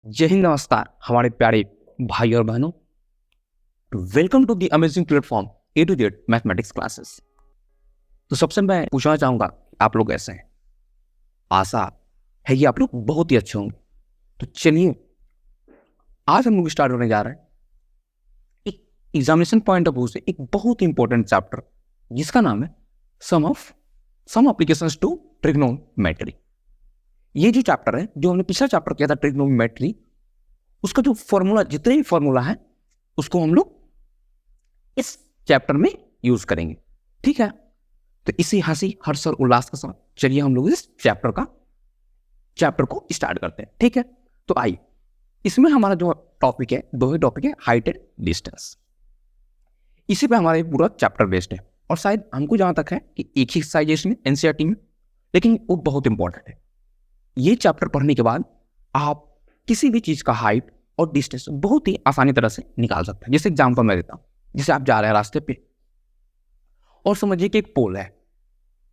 जय हिंद, नमस्कार हमारे प्यारे भाई और बहनों। Welcome to the amazing platform A to Z mathematics classes. तो सबसे मैं पूछना चाहूंगा आप लोग कैसे हैं। आशा है कि आप लोग बहुत ही अच्छे होंगे। तो चलिए आज हम लोग स्टार्ट करने जा रहे हैं एक एग्जामिनेशन पॉइंट ऑफ व्यू से एक बहुत इंपॉर्टेंट चैप्टर जिसका नाम है सम एप्लीकेशंस टू ट्रिग्नोमेट्री। ये जो चैप्टर है, जो हमने पिछला चैप्टर किया था ट्रिग्नोमेट्री, उसका जो फॉर्मूला, जितने भी फॉर्मूला है उसको हम लोग इस चैप्टर में यूज करेंगे। ठीक है, तो इसी हंसी हर्ष और उल्लास के साथ चलिए हम लोग इस चैप्टर को स्टार्ट करते हैं। ठीक है, तो आइए, इसमें हमारा जो टॉपिक है, दो ही टॉपिक है, हाइट एंड डिस्टेंस। इसी पे हमारा पूरा चैप्टर बेस्ड है और शायद हमको जहां तक है कि एक ही एक्सरसाइज इसमें एनसीईआरटी में, लेकिन वो बहुत इंपॉर्टेंट है। ये चैप्टर पढ़ने के बाद आप किसी भी चीज का हाइट और डिस्टेंस बहुत ही आसानी तरह से निकाल सकते हैं। जैसे एग्जांपल मैं देता हूं, जैसे आप जा रहे हैं रास्ते पे और समझिए कि एक पोल है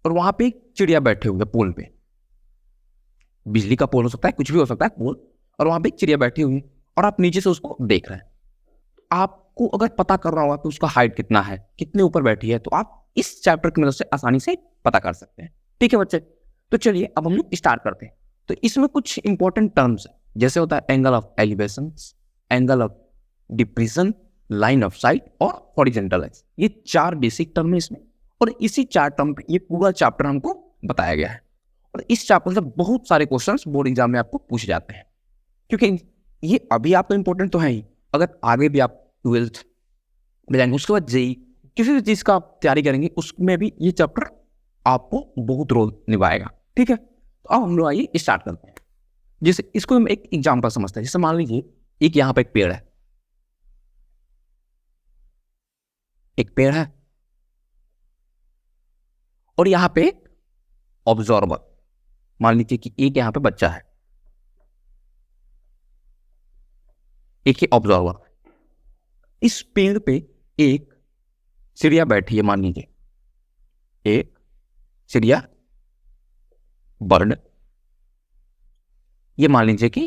और वहां पे एक चिड़िया बैठे हुए पोल पे। बिजली का पोल हो सकता है, कुछ भी हो सकता है पोल, और वहां पे एक चिड़िया बैठी हुई और आप नीचे से उसको देख रहे हैं। आपको अगर पता करना होगा कि उसका हाइट कितना है, कितने ऊपर बैठी है, तो आप इस चैप्टर की मदद से आसानी से पता कर सकते हैं। ठीक है बच्चे, तो चलिए अब हम लोग स्टार्ट करते हैं। तो इसमें कुछ इंपॉर्टेंट टर्म्स है, जैसे होता है angle of elevation, angle of depression, line of site और हॉरिजॉन्टल एक्स। ये चार बेसिक टर्म है इसमें, और इसी चार टर्म पे ये पूरा चैप्टर हमको बताया गया है। और इस चैप्टर से बहुत सारे क्वेश्चंस बोर्ड एग्जाम में आपको पूछे जाते हैं, क्योंकि ये अभी आपको इंपॉर्टेंट तो है ही, अगर आगे भी आप 12th में जाएंगे, उसके बाद जेई, किसी भी चीज का आप तैयारी करेंगे, उसमें भी ये चैप्टर आपको बहुत रोल निभाएगा। ठीक है, तो अब हम लोग आइए स्टार्ट करते हैं। जैसे इसको हम एक एग्जांपल समझते हैं। जैसे मान लीजिए एक यहां पे एक पेड़ है, और यहां पे ऑब्जर्वर, मान लीजिए कि एक यहां पे बच्चा है, एक ही ऑब्जर्वर। इस पेड़ पे एक चिड़िया बैठी है, मान लीजिए एक चिड़िया, बर्ड, ये मान लीजिए कि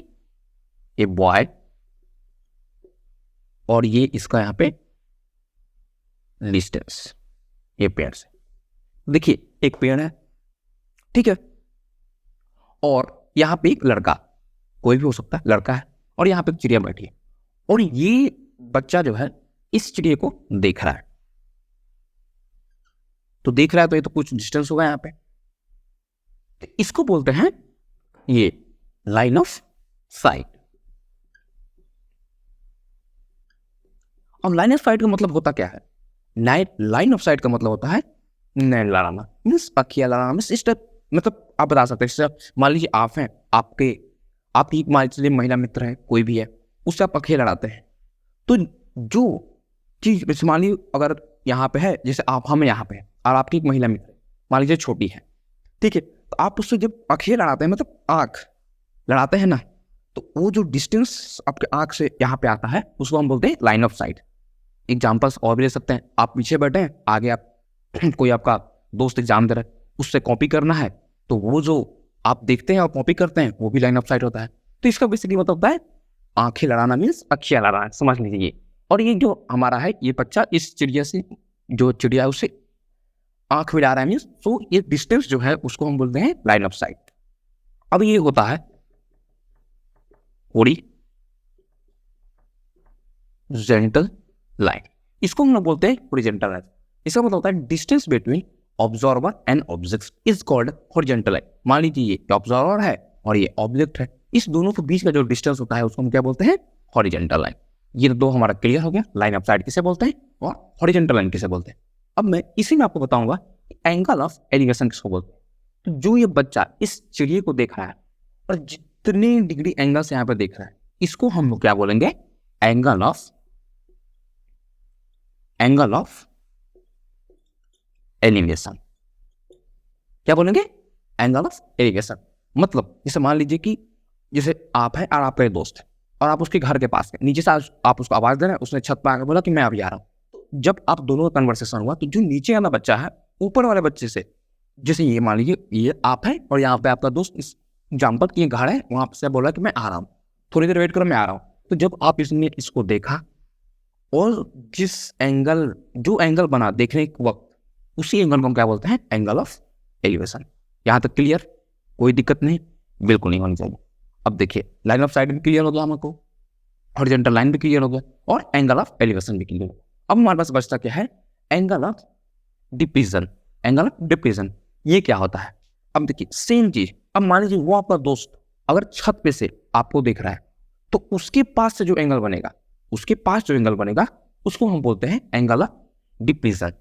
ये बॉय, और ये इसका यहां पे डिस्टेंस, ये पेड़ से। देखिए एक पेड़ है, ठीक है, और यहां पे एक लड़का, कोई भी हो सकता है, लड़का है, और यहां पे एक चिड़िया बैठी है, और ये बच्चा जो है इस चिड़िया को देख रहा है। तो देख रहा है तो ये तो कुछ डिस्टेंस होगा यहां पे, तो इसको बोलते हैं ये लाइन ऑफ साइट। और लाइन ऑफ साइट का मतलब होता क्या है? लाइन ऑफ साइट का मतलब होता है नैन लड़ाना, मीन्स पखिया लड़ाना। मीन्स इस टाइप, मतलब आप बता सकते हैं, मान लीजिए आप हैं, आपकी मान लीजिए महिला मित्र है, कोई भी है, उससे आप पखिया लड़ाते हैं। तो जो चीज, मान लीजिए अगर यहाँ पे है, जैसे हम यहाँ पे हैं और आपकी एक महिला मित्र मान लीजिए छोटी है, ठीक है, तो आप उससे जब पखिया लड़ाते हैं, मतलब आंख लड़ाते हैं ना, तो वो जो डिस्टेंस आपके आंख से यहाँ पे आता है उसको हम बोलते हैं लाइन ऑफ साइट। एग्जाम्पल्स और भी ले सकते हैं। आप पीछे बैठे हैं, आगे आप कोई आपका दोस्त एग्जाम दे रहा है, उससे कॉपी करना है, तो वो जो आप देखते हैं और कॉपी करते हैं वो भी लाइन ऑफ साइट होता है। तो इसका बेसिकली मतलब होता है आंखें लड़ाना, मीन्स अखियां लड़ाना, समझ लीजिए ये। और ये जो हमारा है, ये बच्चा इस चिड़िया से, जो चिड़िया है उससे आंख मिला रहा है, मीन्स तो ये डिस्टेंस जो है उसको हम बोलते हैं लाइन ऑफ साइट। अब ये होता है हॉरिजॉन्टल लाइन, इसको हम लोग बोलते हैं हॉरिजॉन्टल लाइन। इसका मतलब होता है distance between observer and object is called horizontal line. मान लीजिए ये ऑब्जर्वर है और ये ऑब्जेक्ट है, इस दोनों के बीच का जो डिस्टेंस होता है उसको हम क्या बोलते हैं? Horizontal line. ये दो हमारा क्लियर हो गया, लाइन ऑफ साइट किसे बोलते हैं और हॉरिजॉन्टल लाइन किसे बोलते हैं। अब मैं इसी में आपको बताऊंगा एंगल ऑफ एलिवेशन किसको बोलते हैं। तो जो ये बच्चा इस चिड़िया को देख रहा है और जितने डिग्री एंगल से यहाँ पर देख रहा है, इसको हम लोग क्या बोलेंगे? Angle of elevation. क्या बोलेंगे? Angle of elevation. मतलब जैसे मान लीजिए कि जैसे आप हैं और आपका एक दोस्त है और आप उसके घर के पास हैं, नीचे से आप उसको आवाज दे रहे हैं, उसने छत पर आकर बोला कि मैं अभी आ रहा हूँ। तो जब आप दोनों का कन्वर्सेशन हुआ, तो जो नीचे वाला बच्चा है ऊपर वाले बच्चे से, जैसे ये मान लीजिए ये आप है और यहाँ पे आपका दोस्त, इस एग्जाम्पल की घर है, वहां से बोला कि मैं आ रहा हूँ, थोड़ी देर वेट करो, मैं आ रहा हूँ। तो जब आप इसने इसको देखा और जिस एंगल जो एंगल बना देखने के वक्त, उसी एंगल को हम क्या बोलते हैं? Angle of elevation. यहाँ तक क्लियर? कोई दिक्कत नहीं? बिल्कुल नहीं होनी चाहिए। अब देखिए, लाइन ऑफ साइट भी क्लियर हो गया हमको, हॉरिजॉन्टल लाइन भी क्लियर हो गया और एंगल ऑफ एलिवेशन भी क्लियर हो गया। अब हमारे पास बचता क्या है? Angle of depression. Angle of depression ये क्या होता है? अब देखिए सेम चीज, अब मान लीजिए वो आपका दोस्त अगर छत पे से आपको देख रहा है, तो उसके पास से जो एंगल बनेगा, उसके पास जो एंगल बनेगा उसको हम बोलते हैं एंगल ऑफ डिप्रीजन।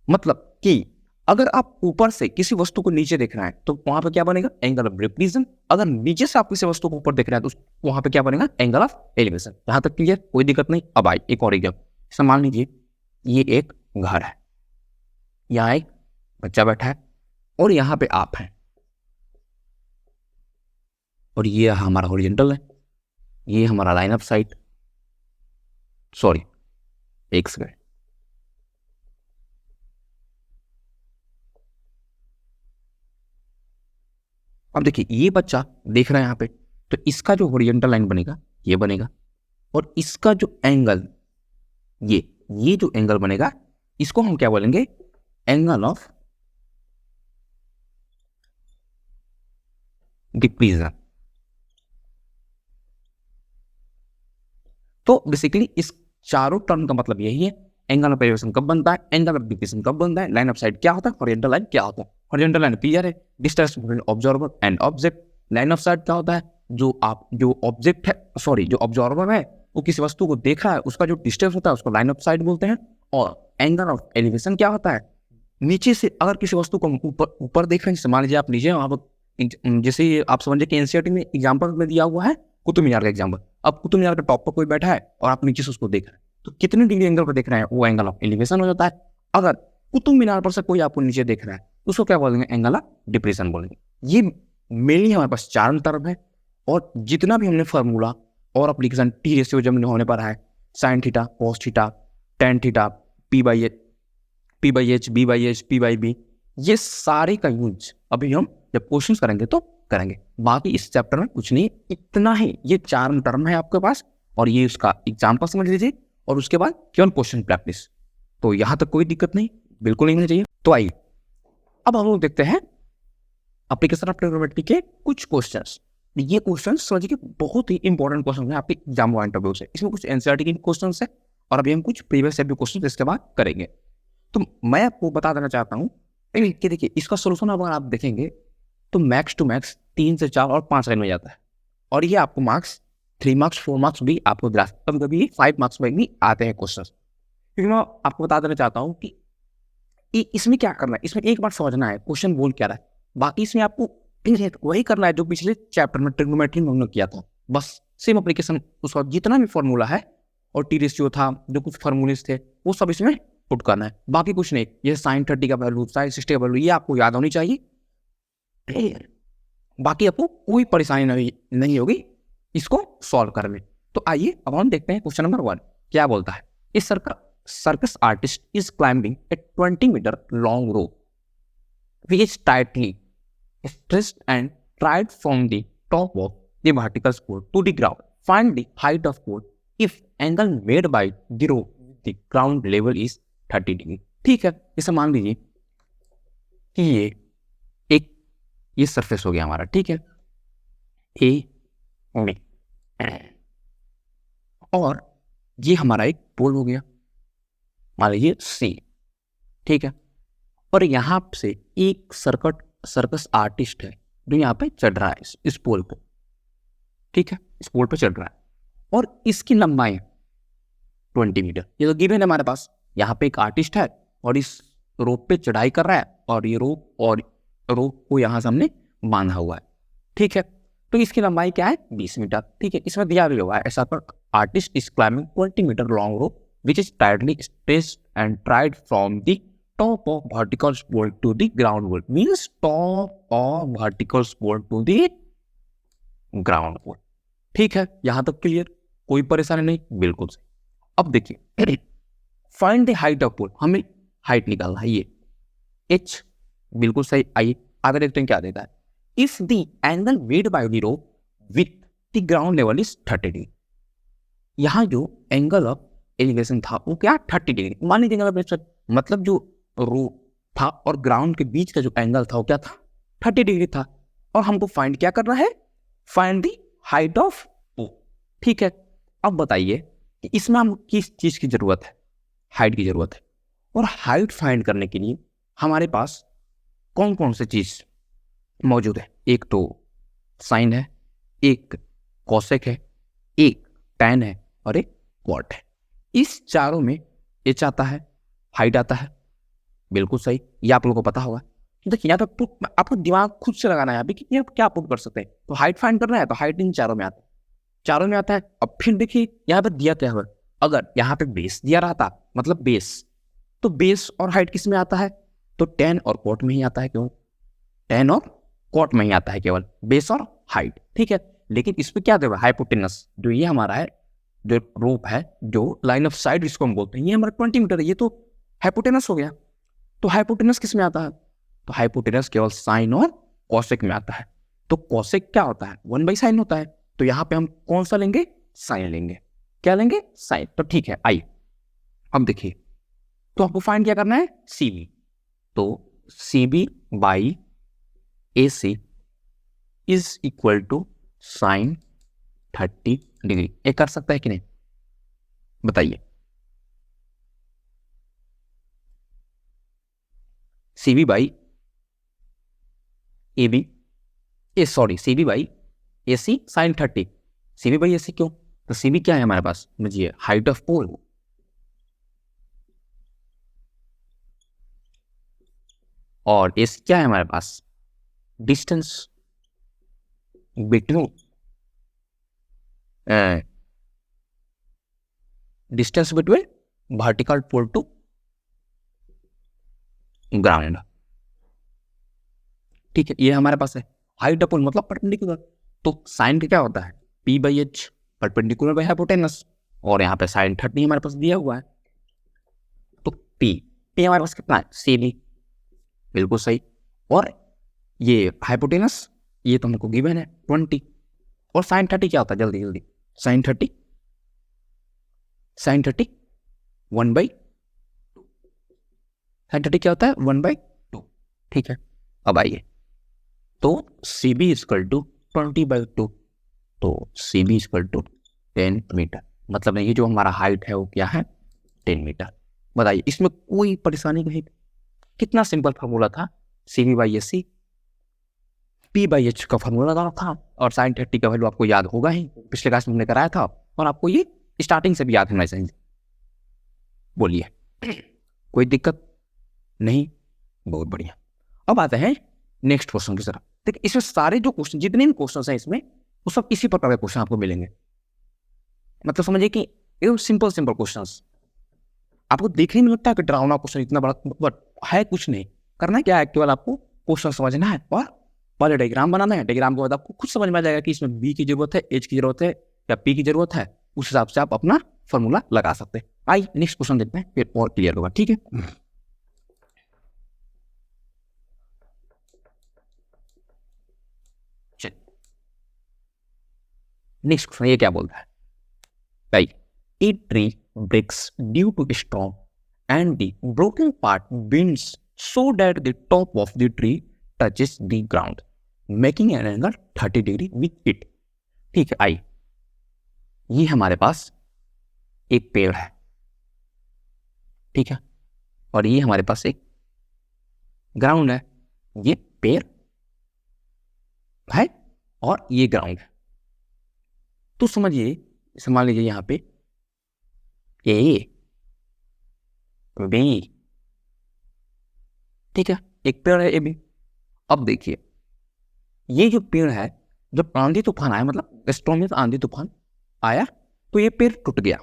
मतलब कि अगर आप ऊपर से किसी वस्तु को नीचे देख रहे हैं तो वहां पे क्या बनेगा? Angle of depression. अगर नीचे से आप किसी वस्तु को ऊपर देख रहे हैं तो वहां पे क्या बनेगा? Angle of elevation. यहां तक क्लियर? कोई दिक्कत नहीं? अब आइए एक और एग्जाम्पल। मान लीजिए ये एक घर है, यहाँ एक बच्चा बैठा है और यहाँ पे आप हैं, और ये हमारा हॉरिजॉन्टल है, ये हमारा लाइन ऑफ साइट। सॉरी, एक सेकंड। अब देखिए ये बच्चा देख रहा है यहाँ पे, तो इसका जो हॉरिजॉन्टल लाइन बनेगा ये बनेगा, और इसका जो एंगल ये जो एंगल बनेगा इसको हम क्या बोलेंगे? Angle of depression. तो बेसिकली इस चारों टर्म का मतलब यही है, एंगल ऑफ एलिवेशन कब बनता है, एंगल ऑफ डिप्रीजन कब बनता है, लाइन ऑफ साइट क्या होता है, हॉरिजॉन्टल लाइन क्या होता है। हॉरिजॉन्टल लाइन क्लियर है, distance between observer and object. Line of site क्या होता है? जो ऑब्जेक्ट है, सॉरी जो ऑब्जर्वर है वो किसी वस्तु को देख रहा है, उसका जो डिस्टेंस होता है उसको लाइन ऑफ साइट बोलते हैं। और एंगल ऑफ एलिवेशन क्या होता है? नीचे से अगर किसी वस्तु को ऊपर देख रहे हैं, जैसे मान लीजिए आप नीचे वहां पर, जैसे आप समझिए कि एनसीईआरटी में एग्जाम्पल में दिया हुआ है कुतुब मीनार का एग्जाम्पल। अब कुतुब मीनार के टॉप पर कोई बैठा है और आप नीचे से उसको देख रहे हैं, तो कितने डिग्री एंगल पर देख रहे हैं? वो एंगल ऑफ एलिवेशन हो जाता है। अगर कुतुब मीनार पर से कोई आपको नीचे देख रहा है उसको क्या बोलेंगे? एंगल ऑफ डिप्रेशन बोलेंगे। ये मेनली हमारे पास चार टर्म है, और जितना भी हमने फार्मूला और एप्लीकेशन टी रेशियो जब होने पर है, sine theta, cos theta, tan theta, P by H, B by H, P by B, ये सारे का यूज अभी हम जब क्वेश्चन करेंगे तो करेंगे। बाकी इस चैप्टर में कुछ नहीं, इतना ही, ये चार टर्म है आपके पास, और ये उसका एग्जाम्पल समझ लीजिए, और उसके बाद केवल क्वेश्चन प्रैक्टिस। तो यहां तक कोई दिक्कत नहीं, बिल्कुल नहीं होनी चाहिए। तो आइए अब हम लोग देखते हैं एप्लीकेशन ऑफ ट्रिग्नोमेट्री के कुछ क्वेश्चंस। ये क्वेश्चन समझिए कि बहुत ही इंपॉर्टेंट क्वेश्चन है आपके एग्जाम पॉइंट ऑफ व्यू से। इसमें कुछ एनसीईआरटी के क्वेश्चन है और अभी हम कुछ प्रीवियस ईयर के क्वेश्चन इसके बाद करेंगे। तो मैं आपको बता देना चाहता हूँ कि देखिए इसका सोल्यूशन अगर आप देखेंगे तो मैक्स टू मैक्स 3 से 4 और 5 लाइन में जाता है, और ये आपको मार्क्स 3 मार्क्स 4 मार्क्स भी आपको दिला सकते हैं, कभी 5 मार्क्स में भी आते हैं क्वेश्चन। क्योंकि मैं आपको बता देना चाहता हूँ कि इसमें क्या करना है, इसमें एक बार समझना है क्वेश्चन बोल क्या रहा है, बाकी इसमें आपको वही करना है जो पिछले चैप्टर में ट्रिग्नोमेट्री में हमने किया था। बस सेम एप्लीकेशन, उसका जितना भी फॉर्मूला है और टी रेशियो था, जो कुछ फॉर्मूलेस थे वो सब इसमें पुट करना है, बाकी कुछ नहीं। ये साइन 30 का वैल्यू, साइन 60 का वैल्यू, ये आपको याद होनी चाहिए, बाकी आपको कोई परेशानी नहीं होगी इसको सॉल्व करने। तो आइए अब हम देखते हैं क्वेश्चन नंबर 1 क्या बोलता है। इस circus artist is climbing a 20 meter long rope which is tightly stretched and tied from the top of the vertical pole to the ground. Find the height of pole if angle made by the rope with the ground level is 30 degree. ठीक है, इसे मान लीजिए कि ये surface हो गया हमारा, ठीक है, और ये हमारा एक पोल हो गया, मान लीजिए सी, ठीक है, और यहां से एक सर्कस आर्टिस्ट है जो यहाँ पे चढ़ रहा है इस पोल पे, ठीक है, इस पोल पे चढ़ रहा है, और इसकी लंबाई 20 मीटर। ये तो गिवन है हमारे पास। यहाँ पे एक आर्टिस्ट है और इस रोप पे चढ़ाई कर रहा है, और ये रोप को यहाँ सामने बांधा हुआ है, ठीक है। तो इसकी लंबाई क्या है? 20 मीटर, ठीक है। इसमें दिया भी हुआ है ऐसा पर artist is climbing 20 metre long rope which is tightly stretched and tied from the top of vertical pole to the ground pole. Means top of vertical pole to the ground pole. ठीक है, यहां तक clear, कोई परेशानी नहीं, बिल्कुल सही। अब देखिए फाइंड द हाइट ऑफ पोल, हमें हाइट निकालना है, ये h, बिल्कुल सही। आइए आगे देखते हैं क्या देता है। If the angle made by the rope with the ground level is 30 degree. यहाँ जो एंगल ऑफ एलिवेशन था वो क्या 30 डिग्री। मान लीजिए मतलब जो रूफ था और ग्राउंड के बीच का जो एंगल था वो क्या था 30 डिग्री था। और हमको फाइंड क्या करना है, find the height of O. ठीक है, अब बताइए कि इसमें हम किस चीज की जरूरत है, हाइट की जरूरत है। और हाइट फाइंड करने के लिए हमारे पास कौन कौन से चीज मौजूद है, एक तो साइन है, एक कॉसेक है, एक टैन है और एक कॉट है। इस चारों में एच आता है, हाइट आता है। बिल्कुल सही, ये आप लोगों को पता होगा। देखिए यहाँ पे आपको दिमाग खुद से लगाना है अभी कि आप क्या पुट कर सकते हैं। तो हाइट फाइंड करना है तो हाइट इन चारों में आता है, चारों में आता है। अब फिर देखिए यहाँ पे दिया क्या हुआ, अगर यहाँ पे बेस दिया रहता मतलब बेस, तो बेस और हाइट किस में आता है, तो टेन और कोट में ही आता है। क्यों, टेन और कोट में ही आता है, केवल बेस और हाइट। ठीक है, लेकिन इस पे क्या देगा, हाइपोटेनस, जो ये हमारा है, जो रूप है, जो लाइन ऑफ साइड जिसको हम बोलते हैं, ये हमारा 20 मीटर है, ये तो हाइपोटेनस हो गया। तो हाइपोटेनस किस में आता है, तो हाइपोटेनस केवल साइन और कॉसेक में आता है। तो कॉसेक क्या होता है, 1/sin होता है। तो यहाँ पे हम कौन सा लेंगे, साइन लेंगे। क्या लेंगे, साइन। तो ठीक है, आइए अब देखिए, तो आपको फाइंड क्या करना है, सीबी। तो CB by AC is equal to sine 30 degree. ये कर सकता है कि नहीं, बताइए। CB by AB, CB by AC sine 30। CB by AC क्यों, तो सीबी क्या है हमारे पास, मुझे हाइट ऑफ पोल, और AC क्या है हमारे पास, distance between vertical pole to ground. ठीक है, ये हमारे पास है। हाइट ऑफ पोल मतलब परपेंडिकुलर। तो साइन का क्या होता है, P/H, परपेंडिकुलर बाई हाइपोटेनस। और यहाँ पे साइन 30 हमारे पास दिया हुआ है, तो P हमारे पास कितना है, CD। बिल्कुल सही। और ये हाइपोटेनस, ये तो हमको गिवन है 20। और साइन 30 क्या होता है, जल्दी जल्दी, साइन 30 1/2। साइन 30 क्या होता है, 1/2। ठीक है, अब आइए, तो CB इक्वल टू 20/2। तो CB इक्वल टू 10 मीटर। मतलब ये जो हमारा हाइट है वो क्या है, 10 मीटर। बताइए, इसमें कोई परेशानी नहीं, कितना सिंपल फॉर्मूला था। CB/AC P/H का फॉर्मूला था, और साइन 30 का वैल्यू आपको याद होगा ही, पिछले क्लास में हमने कराया था, और आपको ये स्टार्टिंग से भी याद होना चाहिए। बोलिए, कोई दिक्कत नहीं, बहुत बढ़िया। अब आते हैं नेक्स्ट क्वेश्चन की तरफ। देखिए, इसमें सारे जो क्वेश्चन, जितने भी क्वेश्चन हैं इसमें, वो सब इसी प्रकार के क्वेश्चन आपको मिलेंगे। मतलब समझिए कि एकदम सिंपल सिंपल क्वेश्चंस। आपको देखने में लगता है कि डरावना क्वेश्चन इतना बड़ा, बट है कुछ नहीं। करना क्या है, केवल आपको क्वेश्चन समझना है और पहले डायग्राम बनाना है। डायग्राम के बाद आपको खुद समझ में आ जाएगा कि इसमें बी की जरूरत है, एच की जरूरत है या पी की जरूरत है। उस हिसाब से आप अपना फॉर्मूला लगा सकते हैं। आइए नेक्स्ट क्वेश्चन देखते हैं, फिर और क्लियर होगा। ठीक है, नेक्स्ट क्वेश्चन ये क्या बोलता है, भाई, a tree breaks due to a storm and the broken part bends so that the top of the tree touches the ground, making an angle 30 degree with it। ठीक है, आई, ये हमारे पास एक पेड़ है, ठीक है, और ये हमारे पास एक ग्राउंड है। ये पेड़ है और ये ग्राउंड है। तो समझिए, मान लीजिए यहाँ पे ए बी, ठीक है, एक पेड़ है ए बी। अब देखिए, ये जो पेड़ है, जब आंधी तूफान आया, मतलब स्टॉर्म में आंधी तूफान आया, तो ये पेड़ टूट गया।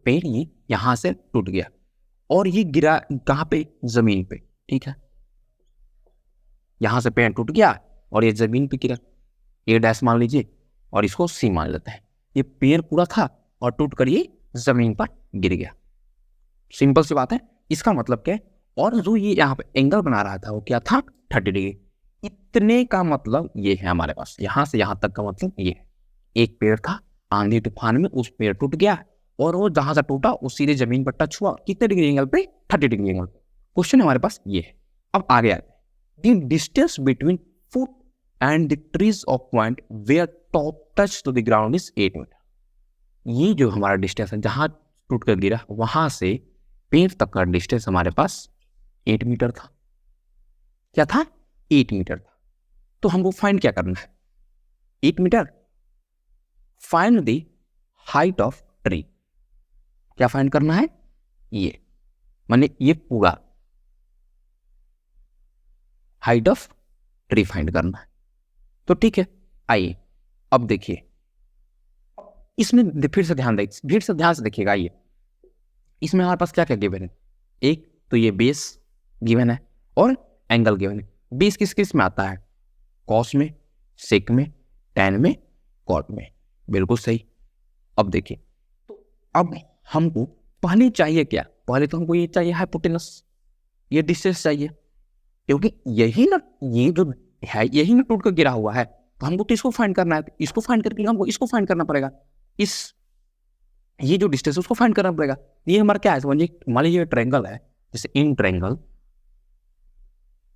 पेड़ ये यहां से टूट गया और ये गिरा कहां पे, जमीन पे। ठीक है, यहां से पेड़ टूट गया और ये जमीन पे गिरा। ए डैश मान लीजिए और इसको सी मान लेते हैं। ये पेड़ पूरा था और टूट कर ये जमीन पर गिर गया। सिंपल सी बात है। इसका मतलब क्या है, और जो ये यहाँ पे एंगल बना रहा था वो क्या था, 30 डिग्री। इतने का मतलब ये है हमारे पास, यहां से यहां तक का मतलब ये है। एक पेड़ था, आंधी तूफान में उस पेड़ टूट गया और वो जहां से टूटा वो सीधे जमीन पर टच हुआ, कितने डिग्री एंगल पे? 30 डिग्री एंगल पे। क्वेश्चन हमारे पास ये है। अब आगे आते हैं, the distance between foot and the trees of point where top touch to the ground is 8 metre. ये जो हमारा डिस्टेंस है, जहां टूट कर गिरा वहां से पेड़ तक का डिस्टेंस हमारे पास 8 मीटर था। क्या था? 8 मीटर था। तो हमको फाइंड क्या करना है? 8 metre. Find the height of tree. क्या फाइंड करना है? ये माने ये पूरा हाइट ऑफ ट्री फाइंड करना है। तो ठीक है, आइए अब देखिए, इसमें फिर से ध्यान से देखिएगा। आइए, इसमें हमारे पास क्या क्या गिवन है? एक तो ये बेस गिवन है और एंगल गिवन है। बेस किस किस में आता है? कॉस में, सेक में, टैन में, कॉट में। बिल्कुल सही। अब देखिए, तो अब हमको पहले चाहिए क्या? पहले तो हमको ये चाहिए हाइपोटेनस, ये डिस्टेंस चाहिए, क्योंकि यही ना, ये जो है यही ना टूट कर गिरा हुआ है। तो हमको तो इसको फाइंड करना है, तो इसको फाइंड करके हमको इसको फाइंड करना पड़ेगा। ये जो डिस्टेंस है उसको फाइंड करना पड़ेगा। ये हमारा क्या है? समझिए, मान लीजिए ट्रायंगल है, जैसे in triangle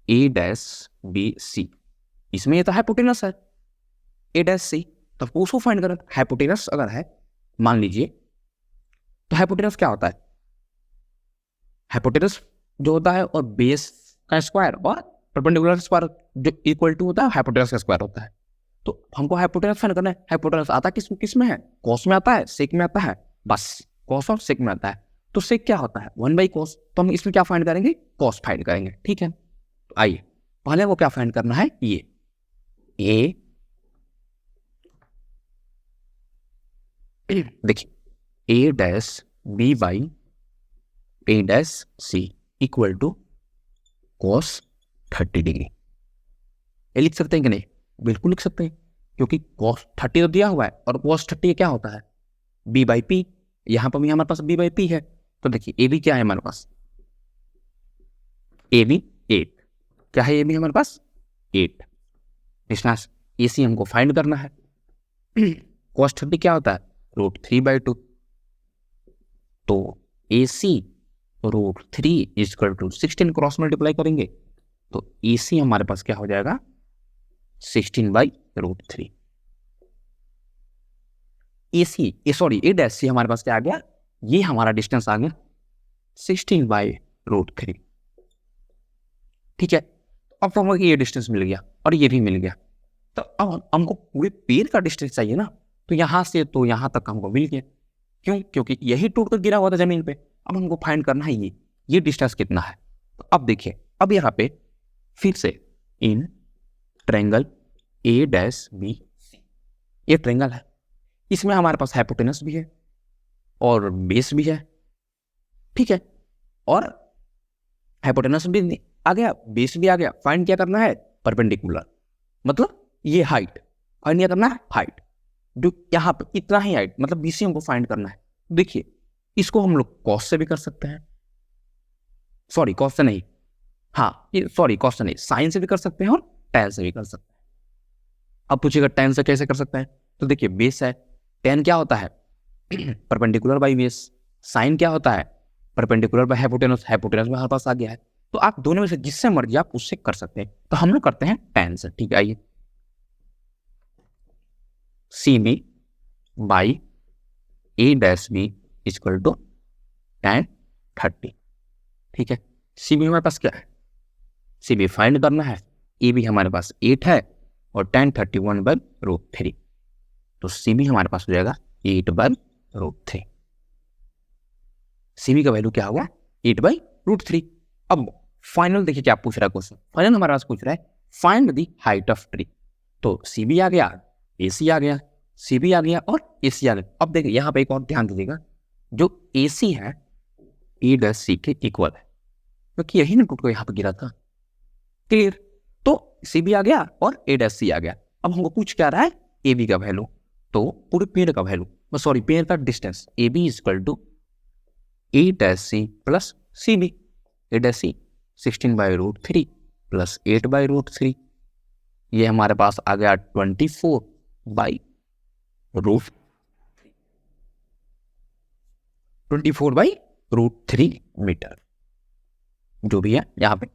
A dash B C, इसमें ये तो हाइपोटेनस है ए डैश सी, तो उसको फाइंड करना। हाइपोटेनस अगर है मान लीजिए, तो हाइपोटेनस क्या होता है? हाइपोटेनस जो होता है और बेस का स्क्वायर और परपेंडिकुलर स्क्वायर जो इक्वल टू होता है हाइपोटेनस का स्क्वायर होता है। तो हमको हाइपोटेनस फाइंड करना है। हाइपोटेनस आता किस में है? कॉस में आता है, सेक में आता है, बस कॉस और सेक में आता है। तो सेक क्या होता है? 1/cos। तो हम इसमें क्या फाइंड करेंगे? कॉस फाइंड करेंगे। ठीक है, तो आइए पहले वो क्या फाइंड करना है? ये ए, देखिए A dash B by A dash C equal to cos 30 degree. ये लिख सकते हैं कि नहीं? बिल्कुल लिख सकते हैं, क्योंकि कॉस 30 तो दिया हुआ है और कॉस 30 क्या होता है? B by P. यहां पर भी हमारे पास बी बाई पी है। तो देखिए ए बी क्या है हमारे पास? A B 8। क्या है ए बी हमारे पास? 8। डिस्टेंस ए सी हमको फाइंड करना है। कॉस 30 क्या होता है? √3/2। तो ए सी √3 इक्वल टू 16 क्रॉस मल्टीप्लाई करेंगे तो ए सी हमारे पास क्या हो जाएगा? 16/√3। ए डैश सी हमारे पास क्या आ गया? ये हमारा डिस्टेंस आ गया 16/√3। ठीक है, अब तो हमको ये डिस्टेंस मिल गया और ये भी मिल गया। तो अब हमको पूरे पेड़ का डिस्टेंस चाहिए ना, तो यहां से तो यहां तक हमको मिल गया। क्यों? क्योंकि यही टूट कर गिरा हुआ था जमीन पे। अब हमको फाइंड करना है ये डिस्टेंस कितना है। तो अब देखिए, अब यहाँ पे फिर से in triangle A dash B C, ये ट्रायंगल है, इसमें हमारे पास हाइपोटेनस भी है और बेस भी है। ठीक है, और हाइपोटेनस भी आ गया, बेस भी आ गया। फाइंड क्या करना है? परपेंडिकुलर, मतलब ये हाइट फाइंड क्या करना है? हाइट जो यहाँ पे इतना ही हाइट, मतलब बीसी हमको फाइंड करना है। देखिए, इसको हम लोग कॉस से भी कर सकते हैं, सॉरी कॉस से नहीं, हाँ सॉरी कॉस से नहीं, साइन से भी कर सकते हैं और टैन से भी कर सकते हैं। अब पूछिएगा टैन से कैसे कर सकते हैं? तो देखिए, बेस है, टैन क्या होता है? Perpendicular by base. साइन क्या होता है? Perpendicular by hypotenuse. हाइपोटेनस में हमारे पास आ गया है, तो आप दोनों में से जिससे मर्जी आप उससे कर सकते हैं। तो हम लोग करते हैं टैन से। ठीक है, आइए, C B by A dash B equal to tan 30। ठीक है, सी बी हमारे पास क्या है? सी बी फाइंड करना है। ए बी हमारे पास 8 है और tan 31/√3। तो सी बी हमारे पास हो जाएगा 8/√3। सी बी का वैल्यू क्या होगा? 8/√3। अब फाइनल देखिए क्या पूछ रहा है क्वेश्चन। फाइनल हमारे पास पूछ रहा है find the height of tree. तो सी बी आ गया, ए सी आ गया, सी बी आ गया और ए सी आ गया। अब देखिए यहाँ पे एक और ध्यान दीजिएगा, जो ए सी है ए डैश सी के इक्वल है, क्योंकि यही ना टूट कर यहाँ पे गिरा था। क्लियर? तो सी बी आ गया और ए डैश सी आ गया। अब हमको पूछ क्या रहा है? ए बी का वैल्यू, तो पूरे पेड़ का वैल्यू, सॉरी पेड़ का distance. A B equal to A dash C plus C B. A dash C 16/√3 plus 8/√3, ये हमारे पास आ गया 24/2। रूट 24/√3 मीटर, जो भी है यहाँ पे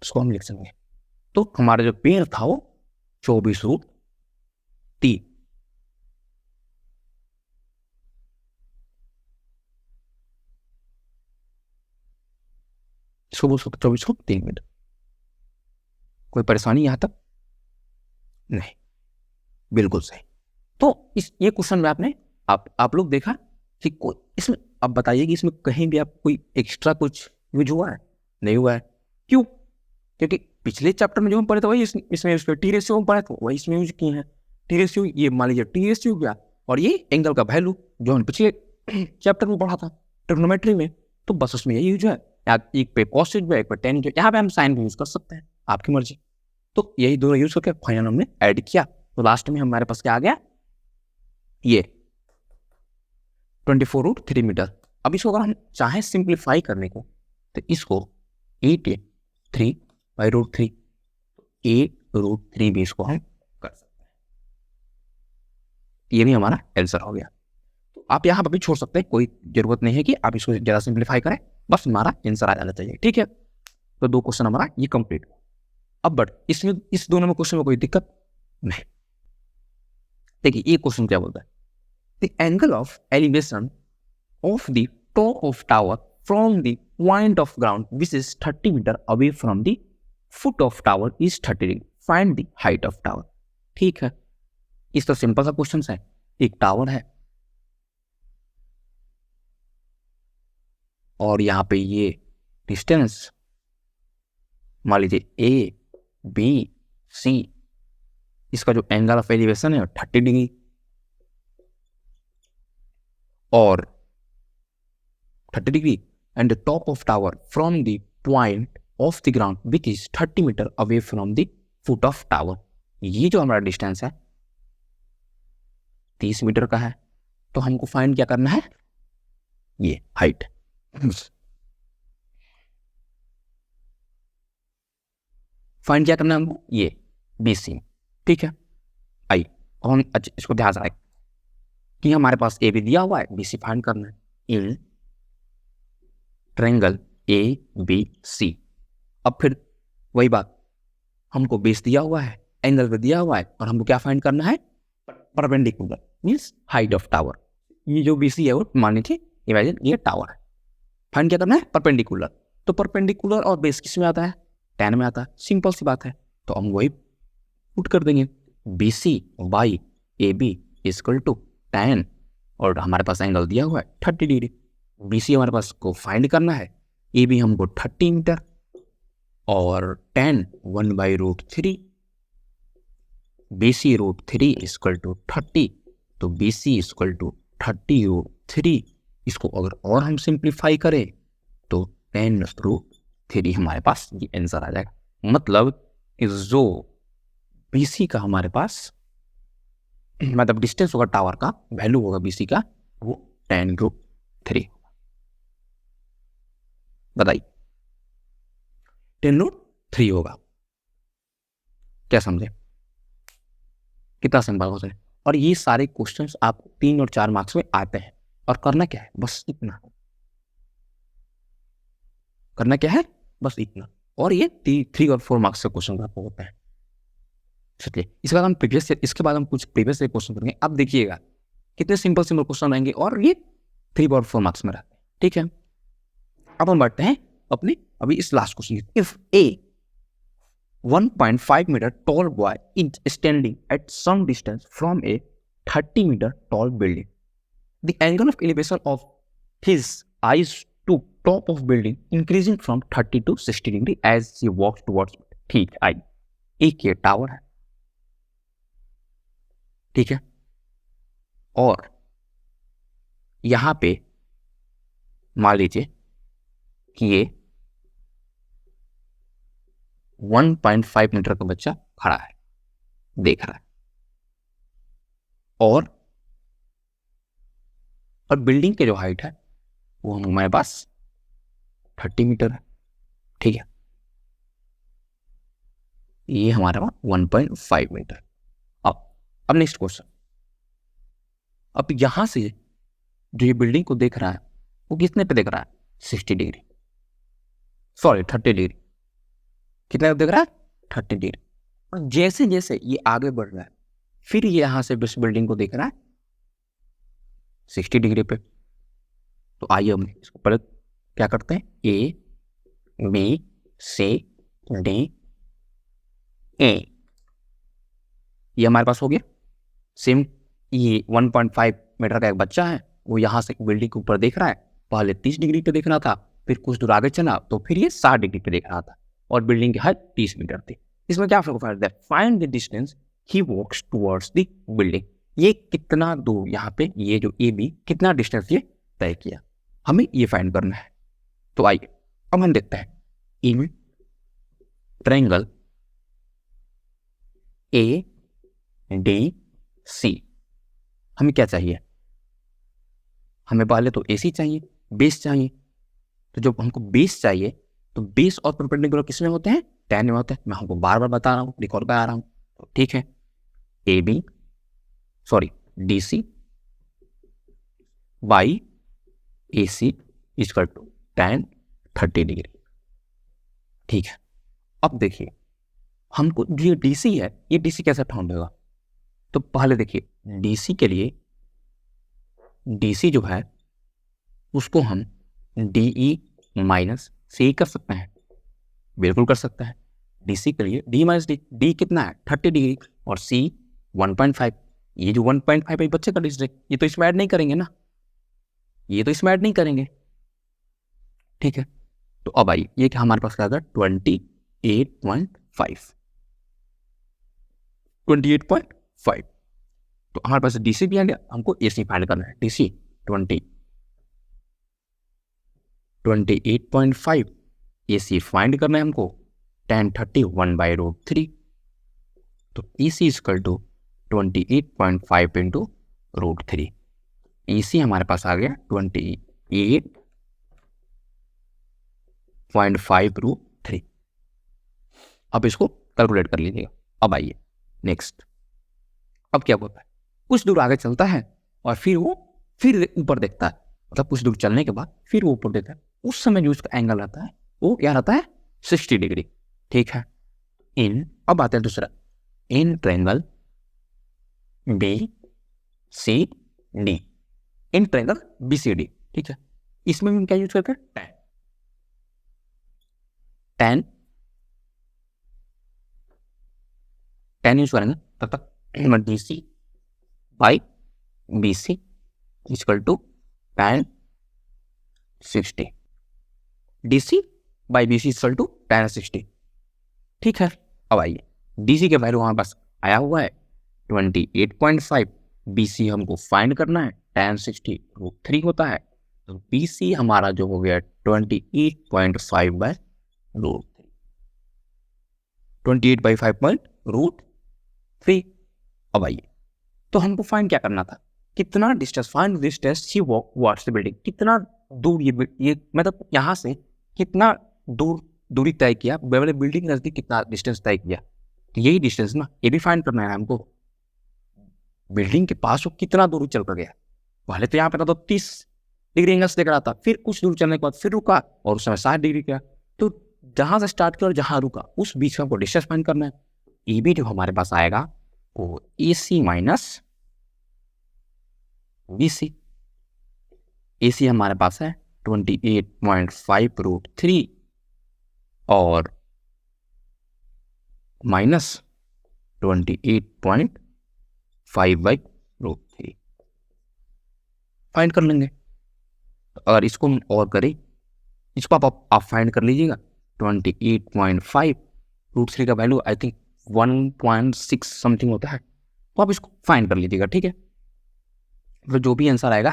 इसको हम लिख सकते। तो हमारा जो पेड़ था वो 24√3, इसको बोल सकते 24/3 मीटर। कोई परेशानी यहां तक? नहीं, बिल्कुल सही। तो इस ये क्वेश्चन में आपने आप लोग देखा कि कोई इसमें, अब बताइए कि इसमें कहीं भी आप कोई एक्स्ट्रा कुछ यूज हुआ है? नहीं हुआ है। क्यों? क्योंकि पिछले चैप्टर में जो हम पढ़े थे वही इसमें टी रेशियो हम पढ़े थे वही इसमें यूज किए हैं। टी रेशियो, ये मान लीजिए टी रेशियो गया, और ये एंगल का वैल्यू जो हम पिछले चैप्टर में पढ़ा था ट्रिग्नोमेट्री में, तो बस उसमें यही यूज है। एक पे कॉस यूज है, एक पे टेन यूज है, यहाँ पे हम साइन भी यूज कर सकते हैं, आपकी मर्जी। तो यही दोनों यूज करके फाइनल हमने ऐड किया, तो लास्ट में हमारे पास क्या आ गया? ये 24√3 मीटर। अब इसको अगर हम चाहें सिंप्लीफाई करने को, तो इसको 83/√3, 8√3 भी इसको हम कर सकते हैं। ये भी हमारा आंसर हो गया। तो आप यहाँ पर भी छोड़ सकते हैं, कोई जरूरत नहीं है कि आप इसको ज़्यादा सिंप्लीफाई करें, बस हमारा आंसर आ जाना चाहिए। ठीक है, तो 2 क्वेश्चन हमारा ये कंप्लीट। अब बट इसमें इस दोनों में क्वेश्चन में कोई दिक्कत नहीं। देखिए ये क्वेश्चन क्या बोलता है, the angle of elevation of the top of tower from the point of ground which is 30 meter away from the foot of tower is 30 degree. Find the height of tower. ठीक है, इस तो simple सा question है। एक tower है और यहाँ पे ये डिस्टेंस मान लीजिए ए बी सी, इसका जो एंगल ऑफ एलिवेशन है 30 डिग्री, और 30 degree and the top of tower from the point of the ground which is 30 meter away from the foot of tower. ये जो हमारा डिस्टेंस है 30 मीटर का है, तो हमको फाइंड क्या करना है? ये हाइट। फाइंड क्या करना है हमको? ये BC। ठीक है, आई हम इसको ध्यान से रखें कि हमारे पास ए भी दिया हुआ है, BC फाइंड करना है इन ट्रायंगल ABC। अब फिर वही बात, हमको बेस दिया हुआ है, एंगल भी दिया हुआ है, और हमको क्या फाइंड करना है? Perpendicular means height of tower. ये जो BC है वो मान लीजिए इमेजिन ये टावर है, फाइंड क्या करना है? परपेंडिकुलर। तो परपेंडिकुलर और बेस किस में आता है? tan में आता है, सिंपल सी बात है। तो हम वही पुट कर देंगे, BC by AB equal to tan, और हमारे पास एंगल दिया हुआ है 30 डिग्री। BC हमारे पास को फाइंड करना है, AB हमको 30 मीटर, और tan 1/√3, BC √3 इक्वल टू 30, तो BC इक्वल टू 30√3। इसको अगर और हम सिंप्लीफाई करें तो tan√3 हमारे पास ये आंसर आ जाएगा। मतलब जो BC का हमारे पास मतलब डिस्टेंस होगा टावर का, वैल्यू होगा BC का, वो tan√3। बताइए, tan√3 होगा। क्या समझे? कितना सिंपल हो जाए। और ये सारे क्वेश्चंस आपको 3 और 4 मार्क्स में आते हैं, और करना क्या है? बस इतना करना क्या है? बस इतना। और ये 3 और 4 मार्क्स के क्वेश्चन आपको होते हैं। चलिए इसके बाद हम कुछ प्रीवियस से क्वेश्चन करेंगे। अब देखिएगा कितने सिंपल क्वेश्चन आएंगे, और ये 3 और 4 मार्क्स में रहते हैं। ठीक है, अब हम बढ़ते हैं अपने अभी इस last question. If A 1.5 meter tall boy is standing at some distance from a 30 meter tall building, the angle of elevation of his eyes to top of building increasing from 30 to 60 degree as he walks towards it. ठीक है, एक ये tower है, ठीक है, और यहां पे मान लीजिए कि ये 1.5 मीटर का बच्चा खड़ा है, देख रहा है, और बिल्डिंग के जो हाइट है वो हमारे पास 30 मीटर है। ठीक है, ये हमारे पास 1.5 मीटर। अब नेक्स्ट क्वेश्चन, अब यहां से जो ये बिल्डिंग को देख रहा है वो कितने पे देख रहा है, 60 डिग्री, सॉरी 30 डिग्री। कितने पे देख रहा है, 30 डिग्री। और जैसे जैसे ये आगे बढ़ रहा है फिर ये यहां से इस बिल्डिंग को देख रहा है 60 डिग्री पे। तो आइए हम इसको पहले क्या करते हैं, ए बी सी डी ए, ये हमारे पास हो गया। सेम ये 1.5 मीटर का एक बच्चा है, वो यहाँ से बिल्डिंग के ऊपर देख रहा है, पहले 30 डिग्री पे देख रहा था, फिर कुछ दूर आगे चला तो फिर ये 60 डिग्री पे देख रहा था और बिल्डिंग की हाइट 30 मीटर थी। इसमें क्या फर्क है, find the distance he walks towards the building. ये कितना दूर यहाँ पे ये जो ए बी कितना डिस्टेंस ये तय किया, हमें ये फाइंड करना है। तो आइए अब हम देखते हैं इन ट्रायंगल ए डी सी हमें क्या चाहिए, हमें पहले तो एसी चाहिए, बेस चाहिए। तो जब हमको बेस चाहिए तो बेस और परपेंडिकुलर किस में होते हैं, tan में होते हैं। मैं हमको बार बार बता रहा हूँ, रिकॉर्ड करा रहा हूँ। तो ठीक है, A B sorry D C by A C equal to tan 30 degree. ठीक है, अब देखिए हमको जो ये डीसी है ये डीसी कैसे फाउंड होगा। तो पहले देखिए डीसी के लिए डीसी जो है उसको हम डीई माइनस सी कर सकते हैं, बिल्कुल कर सकते हैं। डीसी के लिए डी माइनस डी, डी कितना है 30 डिग्री और सी 1.5। ये जो 1.5 है बच्चे का डिस्टेंस, ये तो इसमें ऐड नहीं करेंगे ना, ये तो इसमें ऐड नहीं करेंगे। ठीक है, तो अब आइए ये क्या हमारे पास क्या था 28.5 28.5। तो हमारे पास डीसी भी आ गया, हमको एसी फाइंड करना है। डीसी 28.5, एसी फाइंड करना है हमको tan 30 1/√3। तो AC equal to 28.5 into √3। AC हमारे पास आ गया 28.5/√3। अब इसको कैलकुलेट कर लीजिएगा। अब आइए नेक्स्ट, अब क्या होता है, कुछ दूर आगे चलता है और फिर वो फिर ऊपर देखता है, मतलब कुछ दूर चलने के बाद फिर वो ऊपर देखता है। उस समय जो उसका एंगल रहता है वो क्या रहता है 60 डिग्री। ठीक है, अब आते हैं दूसरा, in triangle B C D, in triangle B C D. ठीक है, इसमें हम क्या यूज करते हैं, tan यूज करेंगे, तब तक D C by B C equal to tan 60, D C by B C equal to tan 60। ठीक है, अब आइए डीसी के वैल्यू हमारे पास आया हुआ है 28.5, बीसी हमको फाइंड करना है, tan 60 √3 होता है। तो बीसी हमारा जो हो गया 28.5/√3, 28/5/√3। अब आइए तो हमको फाइंड क्या करना था, कितना distance, find distance he what's the building, कितना दूर ये मतलब यहाँ से कितना दूरी तय किया, बिल्डिंग के नजदीक कितना डिस्टेंस तय किया। तो यही डिस्टेंस ना, ये भी फाइंड करना है हमको। बिल्डिंग के पास वो कितना दूर चल कर गया, पहले तो यहाँ पे था तो 30 डिग्री एंगल से देख रहा था, फिर कुछ दूर चलने के बाद फिर रुका और उस समय 60 डिग्री किया। तो जहां से स्टार्ट किया और जहां रुका उस बीच में हमको डिस्टेंस फाइंड करना है। ये भी जो हमारे पास आएगा वो AC माइनस BC। AC हमारे पास है 28.5/√3 और माइनस 28.5/√3 फाइंड कर लेंगे। अगर इसको हम और करें, इसको आप फाइंड कर लीजिएगा 28.5/√3 का वैल्यू आई थिंक 1.6 समथिंग होता है, तो आप इसको फाइंड कर लीजिएगा। ठीक है, तो जो भी आंसर आएगा,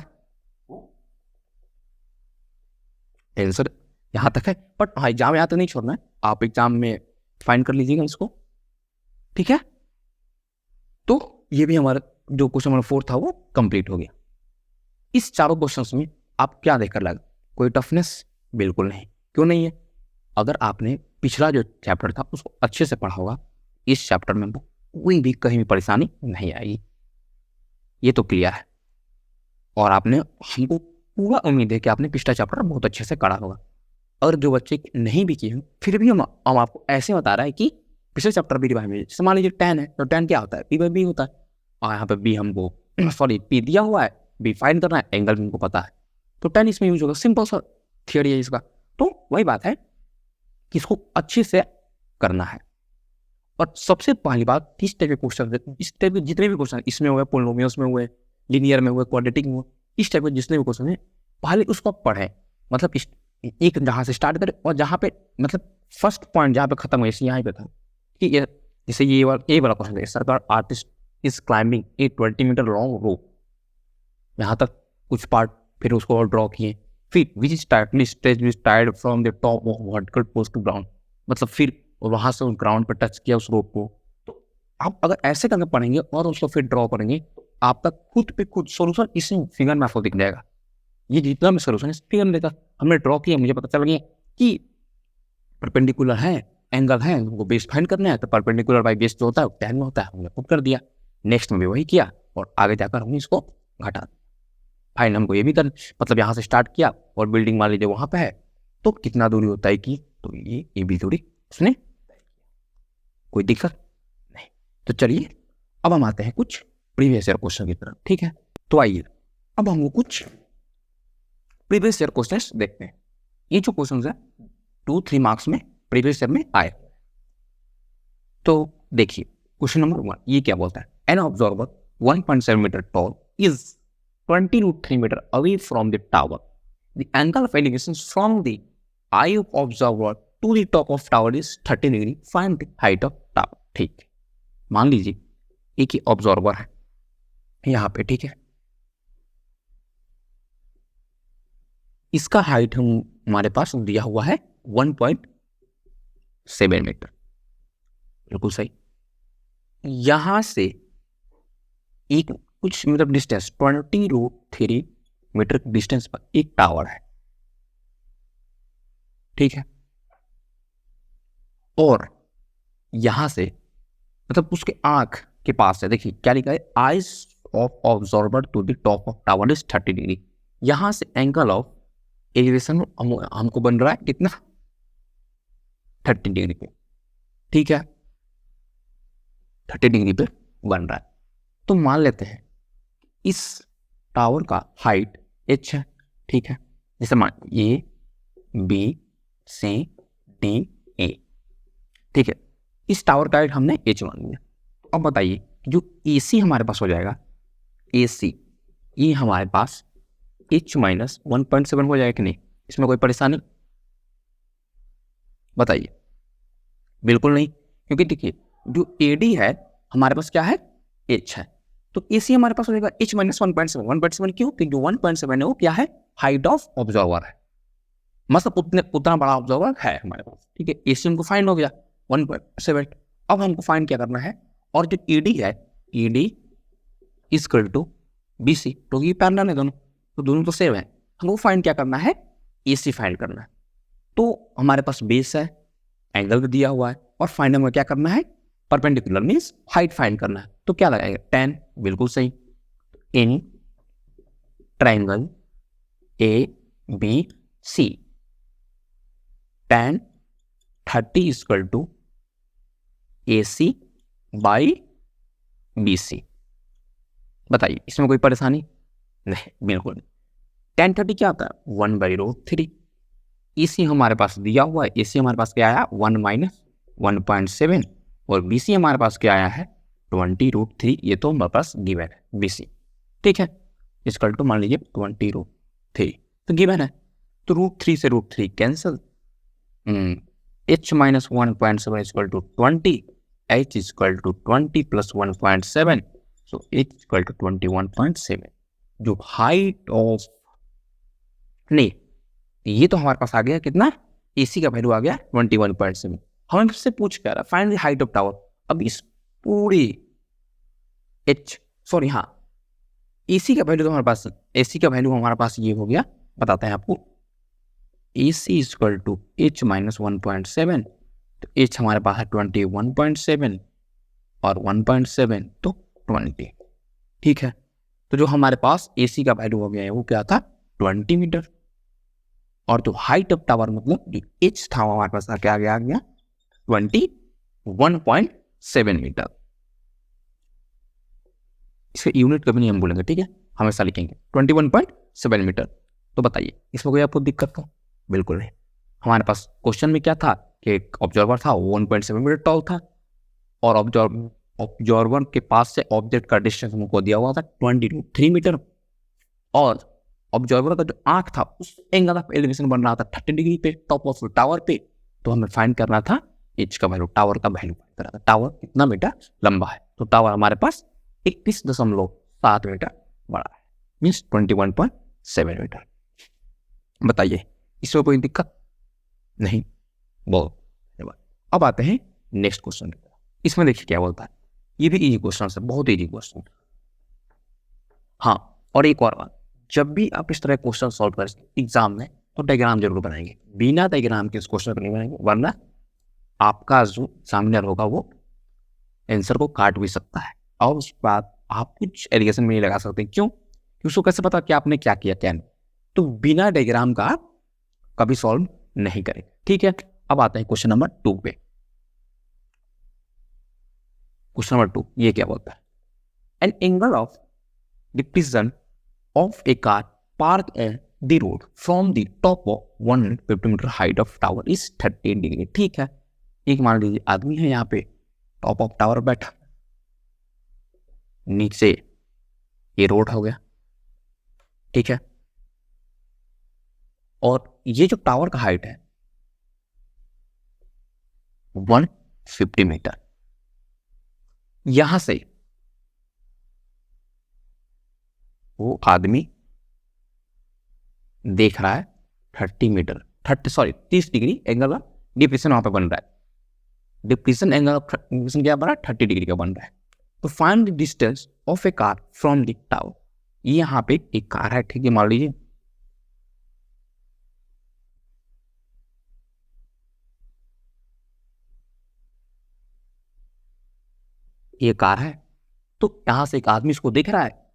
आंसर यहाँ तक है, बट हाँ एग्जाम यहाँ तक नहीं छोड़ना है, आप एग्जाम में फाइंड कर लीजिएगा इसको। ठीक है, तो ये भी हमारा जो क्वेश्चन नंबर 4 था वो कंप्लीट हो गया। इस चारों क्वेश्चंस में आप क्या देखकर लगा, कोई टफनेस बिल्कुल नहीं। क्यों नहीं है, अगर आपने पिछला जो चैप्टर था उसको अच्छे से पढ़ा होगा, इस चैप्टर में कोई भी कहीं भी परेशानी नहीं आएगी, ये तो क्लियर है। और आपने हमको पूरा उम्मीद है कि आपने पिछला चैप्टर बहुत अच्छे से करा होगा। और जो बच्चे नहीं भी किए हैं फिर भी हम आपको ऐसे बता रहा है कि पिछले चैप्टर भी रिवाइज में, जैसे मान लीजिए tan है तो tan क्या होता है, पी बाई बी होता है, और यहाँ पे बी हमको सॉरी पी दिया हुआ है, बी फाइंड करना है, एंगल भी हमको पता है, तो tan इसमें यूज होगा। सिंपल सा थियरी है इसका। तो वही बात है कि इसको अच्छे से करना है। और सबसे पहली बात, इस टाइप के क्वेश्चन, इस टाइप के जितने भी क्वेश्चन इसमें हुए, पोलिनोमियल्स में हुए, लीनियर में हुए, क्वाड्रेटिक में हुए, इस टाइप के जितने भी क्वेश्चन है पहले उसको पढ़ें। मतलब एक जहाँ से स्टार्ट करें और जहाँ पे मतलब फर्स्ट पॉइंट जहाँ पे खत्म हुआ यहाँ पे था कि ये जैसे ये वाला क्वेश्चन है, सरकार artist is climbing a 20 metre long rope, यहाँ तक कुछ पार्ट फिर उसको और ड्रॉ किए, फिर which is tightly stretch which tied from the top of vertical post to ground, मतलब फिर वहाँ से उस ग्राउंड पर टच किया उस रोप को। तो आप अगर ऐसे करके पढ़ेंगे और उसको फिर ड्रॉ करेंगे तो आपका खुद पे खुद सोल्यूशन इसी फिगर में आपको दिख जाएगा। ये जितना भी सोल्यूशन इस फिगर में देखा, हमने ड्रॉ किया, मुझे पता चल गया कि परपेंडिकुलर है, एंगल है, हमको बेस फाइंड करना है, तो परपेंडिकुलर बाई बेस जो होता है tan में होता है, हमने पुट कर दिया। नेक्स्ट में भी वही किया और आगे जाकर हमने इसको घटा दिया। फाइंड हमको ये भी कर, मतलब यहाँ से स्टार्ट किया और बिल्डिंग मान लीजिए वहाँ पे है तो कितना दूरी होता है कि, तो ये भी दूरी उसने, कोई दिक्कत नहीं। तो चलिए अब हम आते हैं कुछ प्रीवियस ईयर क्वेश्चन की तरफ, ठीक है। तो आइए अब हम कुछ प्रीवियस ईयर क्वेश्चंस देखते हैं। ये जो क्वेश्चंस है 2-3 मार्क्स में प्रीवियस ईयर में आए। तो देखिए क्वेश्चन नंबर 1 ये क्या बोलता है, an observer 1.7 metre tall is 20√3 metre away from the tower, the angle of elevation from the eye of observer to the top of tower is 30 degree, find the height of tower. ठीक है, मान लीजिए एक ही observer है यहाँ पे, ठीक है, इसका हाइट हमारे पास दिया हुआ है 1.7 मीटर, बिल्कुल सही। यहां से एक कुछ मतलब डिस्टेंस 20√3 मीटर डिस्टेंस पर एक टावर है, ठीक है, और यहां से मतलब उसके आंख के पास है, देखिए क्या लिखा है, eyes of observer to the top of tower is 30 degree. यहां से एंगल ऑफ एलिवेशन हमको बन रहा है कितना, 30 डिग्री पे, ठीक है, 30 डिग्री पे बन रहा है। तो मान लेते हैं इस टावर का हाइट h है, ठीक है, जैसे मान ए बी सी डी ए, ठीक है, इस टावर का हाइट हमने h मान लिया। अब बताइए जो AC हमारे पास हो जाएगा, AC ये हमारे पास h-1.7 हो जाएगा कि नहीं, इसमें कोई परेशानी बताइए, बिल्कुल नहीं, क्योंकि देखिए जो AD है हमारे पास क्या है, h है, तो AC हमारे पास हो जाएगा h-1.7। 1.7 क्यों, क्योंकि जो 1.7 है वो क्या है, हाइट ऑफ ऑब्जर्वर है, मतलब उतना बड़ा ऑब्जर्वर है हमारे पास, ठीक है। AC हमको फाइंड हो गया 1.7। अब हमको फाइंड क्या करना है, और जो ED है, ED इक्वल टू BC, तो ये पैरेलल है दोनों, तो दोनों तो सेम है, हमको फाइंड क्या करना है, AC फाइंड करना है। तो हमारे पास बेस है, एंगल भी दिया हुआ है, और फाइंड में क्या करना है, परपेंडिकुलर मीन्स हाइट फाइंड करना है, तो क्या लगाएगा, tan, बिल्कुल सही। In triangle ABC tan 30 equal to AC by BC। बताइए इसमें कोई परेशानी नहीं, बिल्कुल नहीं। tan 30 क्या आता है, 1/√3। AC हमारे पास दिया हुआ है, AC हमारे पास क्या आया 1-1.7, और BC हमारे पास क्या आया है 20√3, ये तो हमारे पास गिवन है BC, ठीक है, इक्वल टू मान लीजिए 20√3, तो गिवन है, तो √3 से √3 cancel, h-1.7 equal to 20, h equal to 20 plus 1.7, so h equal to 21.7। जो हाइट ऑफ, नहीं ये तो हमारे पास आ गया कितना, AC का वैल्यू आ गया 21.7। हमें से पूछ क्या रहा, find the height of tower. अब इस पूरी AC का वैल्यू तो हमारे पास, AC का वैल्यू हमारे पास ये हो गया, बताते हैं आपको, AC इक्वल टू h-1.7, तो h हमारे पास है 21.7 और 1.7 तो 20, ठीक है। तो जो हमारे पास AC का वैल्यू हो गया है वो क्या था 20 मीटर, और जो हाइट ऑफ टावर मतलब जो एच था हमारे पास क्या आ गया 21.7 मीटर। इसके यूनिट कभी नहीं हम बोलेंगे, ठीक है, हमेशा लिखेंगे 21.7 मीटर। तो बताइए इसमें कोई आपको दिक्कत था? बिल्कुल नहीं। हमारे पास क्वेश्चन में क्या था कि एक ऑब्जर्वर था, 1.7 मीटर टॉल था, और ऑब्जर्वर के पास से ऑब्जेक्ट का डिस्टेंस हमको दिया हुआ था 23 मीटर, और ऑब्जर्वर का जो आंख था उस एंगल ऑफ एलिवेशन बन रहा था 30 डिग्री पे टॉप ऑफ टावर पे। तो हमें फाइंड करना था एच का वैल्यू, टावर का वैल्यू फाइंड करना था, टावर कितना मीटर लंबा है। तो टावर हमारे पास 31.7 मीटर बड़ा है, मीन्स 21.7 मीटर। बताइए इसमें कोई दिक्कत नहीं? बहुत। अब आते हैं नेक्स्ट क्वेश्चन की तरफ। इसमें देखिए क्या बोलता है, ये भी इजी क्वेश्चन है, बहुत इजी क्वेश्चन। हाँ, और एक और बात, जब भी आप इस तरह क्वेश्चन सॉल्व करें एग्जाम में तो डायग्राम जरूर बनाएंगे, बिना डायग्राम के इस क्वेश्चन को नहीं बनाएंगे, वरना आपका जो एग्जामिनर होगा वो आंसर को काट भी सकता है, और उस बाद आप कुछ एलिगेशन में नहीं लगा सकते। क्यों? क्योंकि उसको कैसे पता कि आपने क्या किया क्या नहीं। तो बिना डायग्राम का आप कभी सॉल्व नहीं करें, ठीक है। अब आते हैं क्वेश्चन नंबर 2 पे। क्वेश्चन नंबर 2 ये क्या बोलता है, an angle of the prison of a car parked at the road from the top of 150 meter height of tower is 30 degree। ठीक है, एक मान लीजिए आदमी है यहाँ पे टॉप ऑफ टावर बैठा, नीचे ये रोड हो गया, ठीक है, और ये जो टावर का हाइट है 150 मीटर, यहां से वो आदमी देख रहा है 30 डिग्री एंगल ऑफ डिप्रेशन वहां पे बन रहा है। डिप्रेशन एंगल ऑफ डिप्रेशन क्या बन रहा है 30 डिग्री का बन रहा है। तो find the distance of A car from the tower. यहाँ पे एक कार है, ठीक है, मान लीजिए ये कार है, तो यहां से एक आदमी इसको देख रहा है,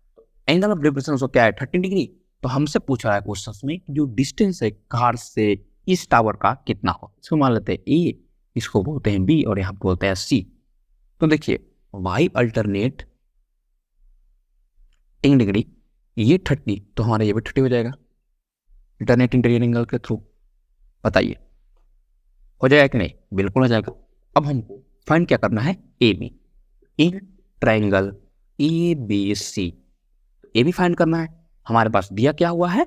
एंगल ऑफ डिप्रेशन उसको क्या है 30 डिग्री। तो हमसे पूछ रहा है क्वेश्चन में जो डिस्टेंस है कार से इस टावर का कितना हो। इसको मान लेते हैं ए, इसको बोलते हैं बी, और यहाँ बोलते हैं सी। तो देखिए वाई अल्टरनेट 10 डिग्री, ये 30, तो हमारा ये भी 30 हो जाएगा अल्टरनेटिंग एंगल के थ्रू। बताइए हो जाएगा कि नहीं? बिल्कुल हो जाएगा। अब हमको फाइंड क्या करना है, A B in triangle A B C. A भी फाइंड करना है। हमारे पास दिया क्या हुआ है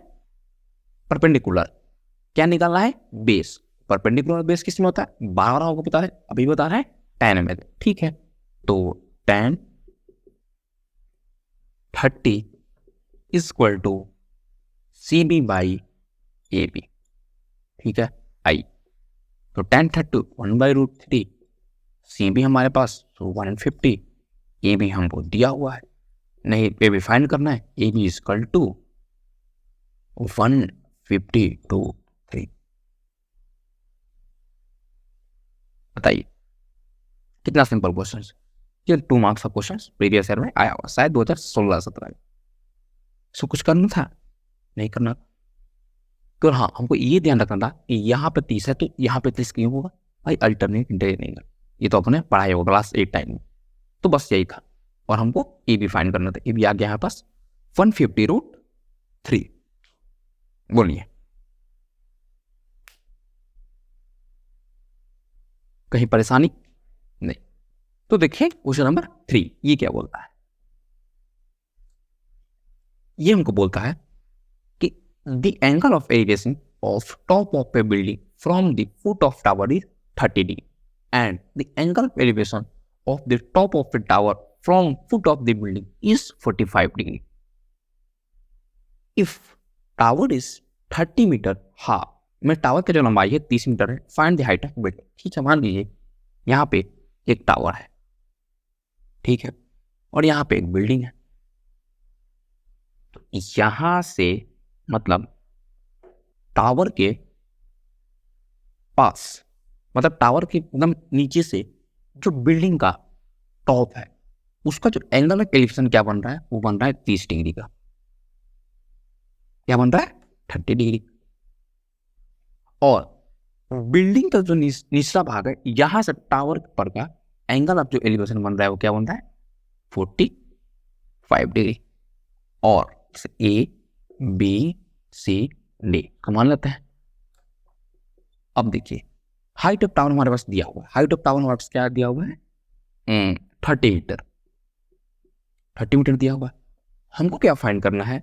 परपेंडिकुलर, क्या निकालना है बेस। परपेंडिकुलर बेस किस में होता है 12 होगा, बता रहे अभी बता रहे हैं 10 में, ठीक है। तो 10 30 equal to C B by A B, ठीक है। आई तो 10 30 1/√3, सी बी हमारे पास 150, ए बी हमको दिया हुआ है, नहीं ए बी फाइंड करना है। A B equal to 150/3। बताइए कितना सिंपल क्वेश्चन, ये 2 मार्क्स का क्वेश्चन प्रीवियस ईयर में आया हुआ, शायद 2016-17 में। इसको कुछ करना था नहीं करना। तो हाँ, हमको ये ध्यान रखना था कि यहाँ पे 30 है तो यहाँ पे 30 क्यों होगा भाई, अल्टरनेट इंटीरियर, ये तो अपने पढ़ाई होगा क्लास 8 टाइम में। तो बस यही था, और हमको ए बी फाइंड करना था। ए बी आ गया यहाँ पास 150√3। बोलिए कहीं परेशानी नहीं? तो देखिए क्वेश्चन नंबर 3 ये क्या बोलता है, ये हमको बोलता है कि the angle of elevation of top of a building from the foot of tower is 30 degree and the angle of elevation of the top of a tower from foot of the building is 45 degree. If tower is 30 metre half, में tower की जो लंबाई है 30 metre है, find the height of building. ठीक है, मान लीजिए यहाँ पे एक टावर है, ठीक है, और यहाँ पे एक बिल्डिंग है। तो यहां से मतलब टावर के पास, मतलब टावर के एकदम नीचे से जो बिल्डिंग का टॉप है उसका जो एंगल ऑफ एलिवेशन क्या बन रहा है, वो बन रहा है 30 डिग्री का। क्या बन रहा है? 30 डिग्री। और बिल्डिंग का जो निचला भाग है, यहां से टावर पर का एंगल ऑफ जो एलिवेशन बन रहा है वो क्या बन रहा है? 45 डिग्री। और ए बी सी डी का मान लेते हैं। अब देखिए हाइट ऑफ टावर हमारे पास दिया हुआ है। हाइट ऑफ टावर हमारे पास क्या दिया हुआ है? 30 मीटर। 30 मीटर दिया हुआ है। हमको क्या फाइंड करना है?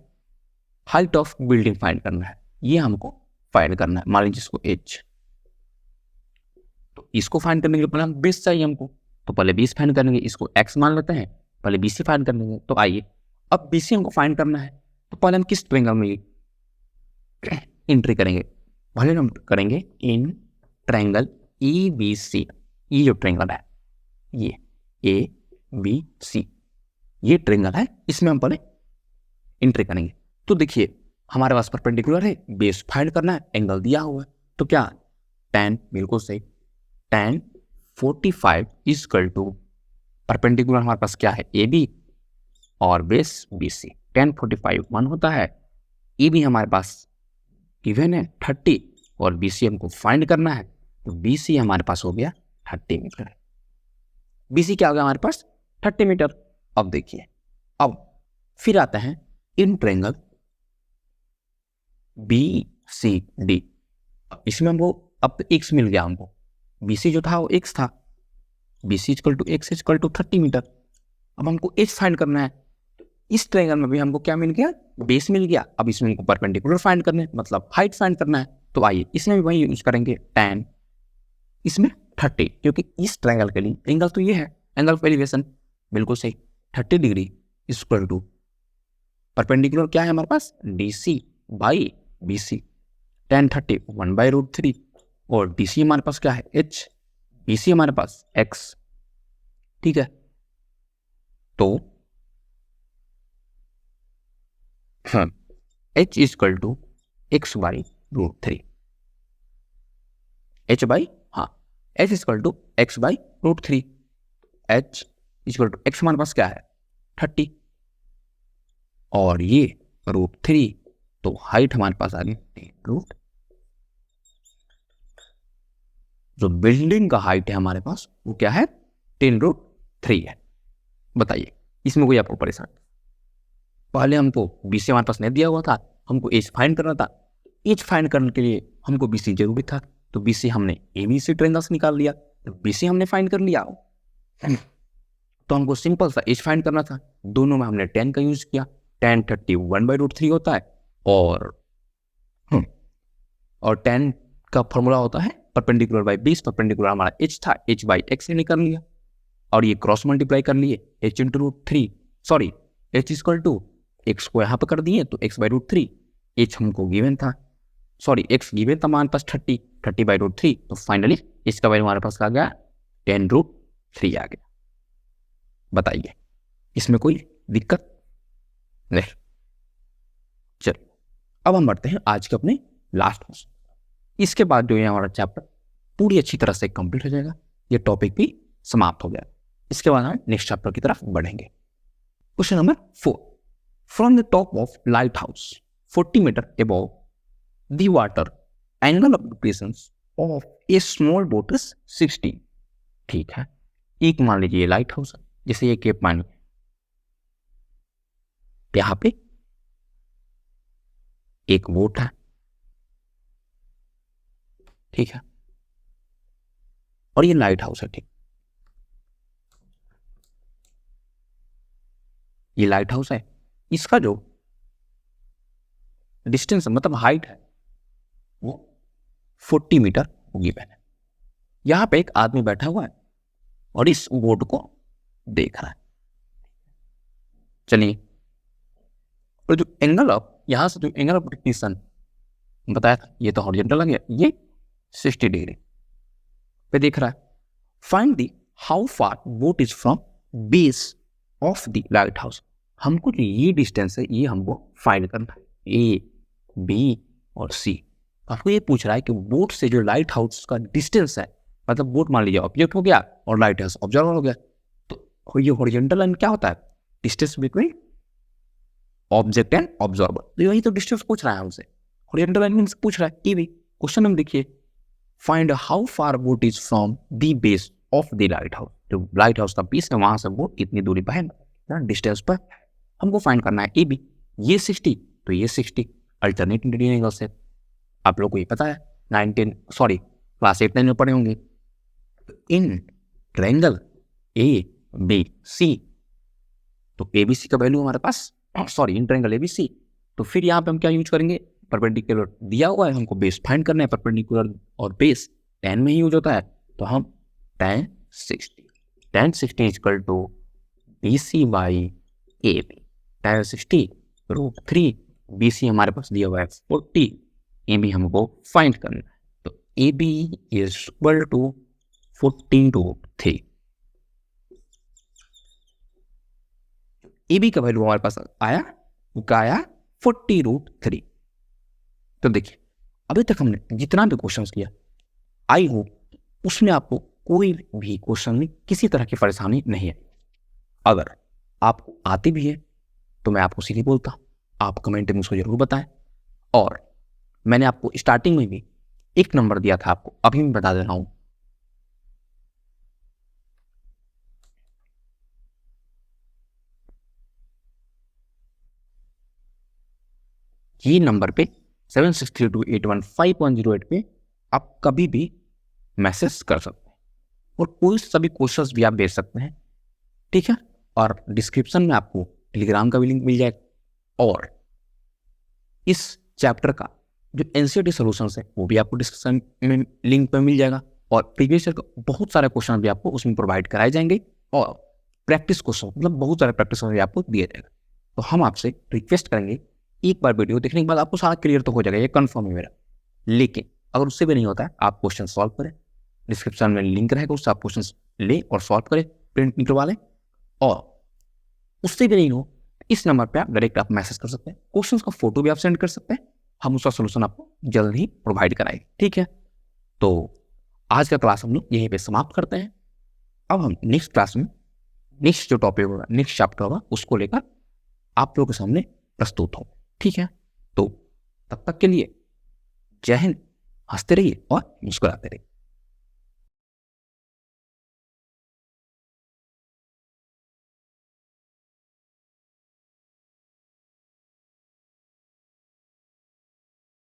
हाइट ऑफ बिल्डिंग फाइंड करना है। ये हमको फाइंड करना है। मान लीजिए इसको h, तो इसको फाइंड करने के लिए पहले हम बेस चाहिए हमको, तो पहले बेस फाइंड करेंगे। इसको x मान लेते हैं, पहले BC फाइंड कर लेंगे। तो आइए अब BC हमको फाइंड करना है, तो पहले हम किस ट्रायंगल में एंट्री करेंगे? पहले हम करेंगे इन ट्रायंगल ABC। ये जो ट्रायंगल है, ये ABC, ये ट्रायंगल है, इसमें हम पहले एंट्री करेंगे। तो देखिए हमारे पास परपेंडिकुलर है, बेस फाइंड करना है, एंगल दिया हुआ है, तो क्या tan, बिल्कुल सही, tan 45 इक्वल टू परपेंडिकुलर हमारे पास क्या है? AB और बेस BC। tan 45 1 होता है, AB हमारे पास गिवन है 30 और BC हमको फाइंड करना है, तो BC हमारे पास हो गया 30 मीटर। BC क्या हो गया हमारे पास? 30 मीटर। अब देखिए, अब फिर आता है इन ट्रायंगल BCD। इसमें हमको अब x मिल गया हमको। BC जो था वो x था, BC equal to x equal to 30 metre. अब हमको h फाइंड करना है। इस ट्रायंगल में भी हमको क्या मिल गया? बेस मिल गया। अब इसमें हमको परपेंडिकुलर फाइंड करना है, मतलब हाइट फाइंड करना है। तो आइए इसमें भी वही यूज करेंगे, tan इसमें 30, क्योंकि इस ट्रायंगल के लिए एंगल तो ये है, एंगल ऑफ एलिवेशन, बिल्कुल सही, 30 डिग्री इक्वल टू परपेंडिकुलर क्या है हमारे पास? DC by BC। tan 30 1/√3 और DC हमारे पास क्या है? h, BC हमारे पास x। ठीक है, तो h equal to x/√3। h by h equal to x/√3। h equal to x हमारे पास क्या है? 30 और ये √3, तो हाइट हमारे पास आ गई 10√। जो बिल्डिंग का हाइट है हमारे पास वो क्या है? 10√3 है। बताइए इसमें कोई आपको परेशानी? पहले हमको BC हमारे पास नहीं दिया हुआ था, हमको h फाइंड करना था। h फाइंड करने के लिए हमको BC जरूरी था, तो BC हमने ABC ट्रायंगल से निकाल लिया, तो BC हमने फाइंड कर लिया। तो हमको सिंपल सा h फाइंड करना था। दोनों में हमने tan का यूज किया। tan 30 1/√3 होता है, और tan का फॉर्मूला होता है परपेंडिकुलर बाई बेस। परपेंडिकुलर हमारा h था, h बाई x से निकाल लिया, और ये क्रॉस मल्टीप्लाई कर लिए, h into √3, sorry h equal to x को यहाँ पर कर दिए, तो x/√3। h हमको गिवन था, सॉरी x गिवन था हमारे पास 30/√3, तो फाइनली h का वैल्यू हमारे पास आ गया 10√3 आ गया। बताइए इसमें कोई दिक्कत नहीं? चलिए अब हम बढ़ते हैं आज के अपने लास्ट क्वेश्चन। इसके बाद जो है हमारा चैप्टर पूरी अच्छी तरह से कंप्लीट हो जाएगा, ये टॉपिक भी समाप्त हो गया। इसके बाद हम नेक्स्ट चैप्टर की तरफ बढ़ेंगे। Question number 4, from the top of light house 40 metre above the water, angle of depression of a small boat is 60। ठीक है, एक मान लीजिए ये लाइट हाउस है, जैसे ये केप मानी, यहां पे एक बोट है, ठीक है, और ये लाइट हाउस है। ठीक, ये लाइट हाउस है, इसका जो डिस्टेंस मतलब हाइट है वो 40 मीटर गिवन है। यहां पे एक आदमी बैठा हुआ है और इस बोट को देख रहा है। चलिए, और जो एंगल ऑफ यहां से जो एंगल ऑफ डिक्रीशन बताया था, ये तो हॉरिजॉन्टल आ गया, ये 60 डिग्री पे देख रहा है। Find the how far boat is from base of the light house. हमको जो ये डिस्टेंस है ये हमको फाइंड करना है, A, B और C। आपको ये पूछ रहा है कि बोट से जो लाइट हाउस का डिस्टेंस है, मतलब बोट मान लीजिए ऑब्जेक्ट हो गया और लाइट हाउस ऑब्जर्वर हो गया, तो और ये हॉरिजॉन्टल लाइन क्या होता है? Distance between object and observer. तो यही तो डिस्टेंस पूछ रहा है हमसे, हॉरिजॉन्टल लाइन हमसे पूछ रहा है कि भी क्वेश्चन हम देखिए, find how far boat is from the base of the light house. जो लाइट हाउस का बेस है वहां से बोट कितनी दूरी पर है, डिस्टेंस पर हमको फाइंड करना है। ए बी, ये 60 तो ये 60, अल्टरनेट इंडियन एंगल से। आप लोग को ये पता है, क्लास 8 9 में पढ़े होंगे। इन ट्रायंगल ए बी सी, तो ए बी सी का वैल्यू हमारे पास, इन ट्रायंगल ए बी सी, तो फिर यहाँ पे हम क्या यूज करेंगे? परपेंडिकुलर दिया हुआ है, हमको बेस फाइंड करना है, परपेंडिकुलर और बेस tan में ही यूज होता है, तो हम tan 60 equal to B C by A B. tan 60 √3, B C हमारे पास दिया हुआ है 40, ए बी हमको फाइंड करना है, तो A B is equal to 40√3। A B का वैल्यू हमारे पास आया, वो क्या आया? 40√3। तो देखिए, अभी तक हमने जितना भी क्वेश्चंस किया, आई होप उसमें आपको कोई भी क्वेश्चन में किसी तरह की परेशानी नहीं है। अगर आपको आती भी है तो मैं आपको सीधी बोलता, आप कमेंट में मुझको जरूर बताएं। और मैंने आपको स्टार्टिंग में भी एक नंबर दिया था, आपको अभी मैं बता दे रहा हूं, ये नंबर पे 7632815108 पे आप कभी भी मैसेज कर सकते हैं और कोई सभी क्वेश्चंस भी आप भेज सकते हैं, ठीक है। और डिस्क्रिप्शन में आपको टेलीग्राम का भी लिंक मिल जाएगा, और इस चैप्टर का जो एनसीईआरटी सॉल्यूशंस है वो भी आपको डिस्क्रिप्शन में लिंक पर मिल जाएगा, और प्रीवियस ईयर का बहुत सारे क्वेश्चन भी आपको उसमें प्रोवाइड कराए जाएंगे, और प्रैक्टिस क्वेश्चन मतलब बहुत सारे प्रैक्टिस क्वेश्चन भी आपको दिया जाएगा। तो हम आपसे रिक्वेस्ट करेंगे, एक बार वीडियो देखने के बाद आपको सारा क्लियर तो हो जाएगा, ये कंफर्म है मेरा। लेकिन अगर उससे भी नहीं होता है, आप क्वेश्चन सॉल्व करें, डिस्क्रिप्शन में लिंक रहेगा, उससे आप क्वेश्चन लें और सॉल्व करें, प्रिंट निकलवा लें। और उससे भी नहीं हो, इस नंबर पे आप डायरेक्ट आप मैसेज कर सकते हैं, क्वेश्चन का फोटो भी आप सेंड कर सकते हैं, हम उसका सोल्यूशन आपको जल्द ही प्रोवाइड कराएंगे, ठीक है। तो आज का क्लास हम लोग यहीं पे समाप्त करते हैं। अब हम नेक्स्ट क्लास में नेक्स्ट जो टॉपिक होगा, नेक्स्ट चैप्टर होगा, उसको लेकर आप लोगों के सामने प्रस्तुत हो, ठीक है। तो तब तक के लिए जय हिंद, हंसते रहिए और मुस्कुराते रहिए।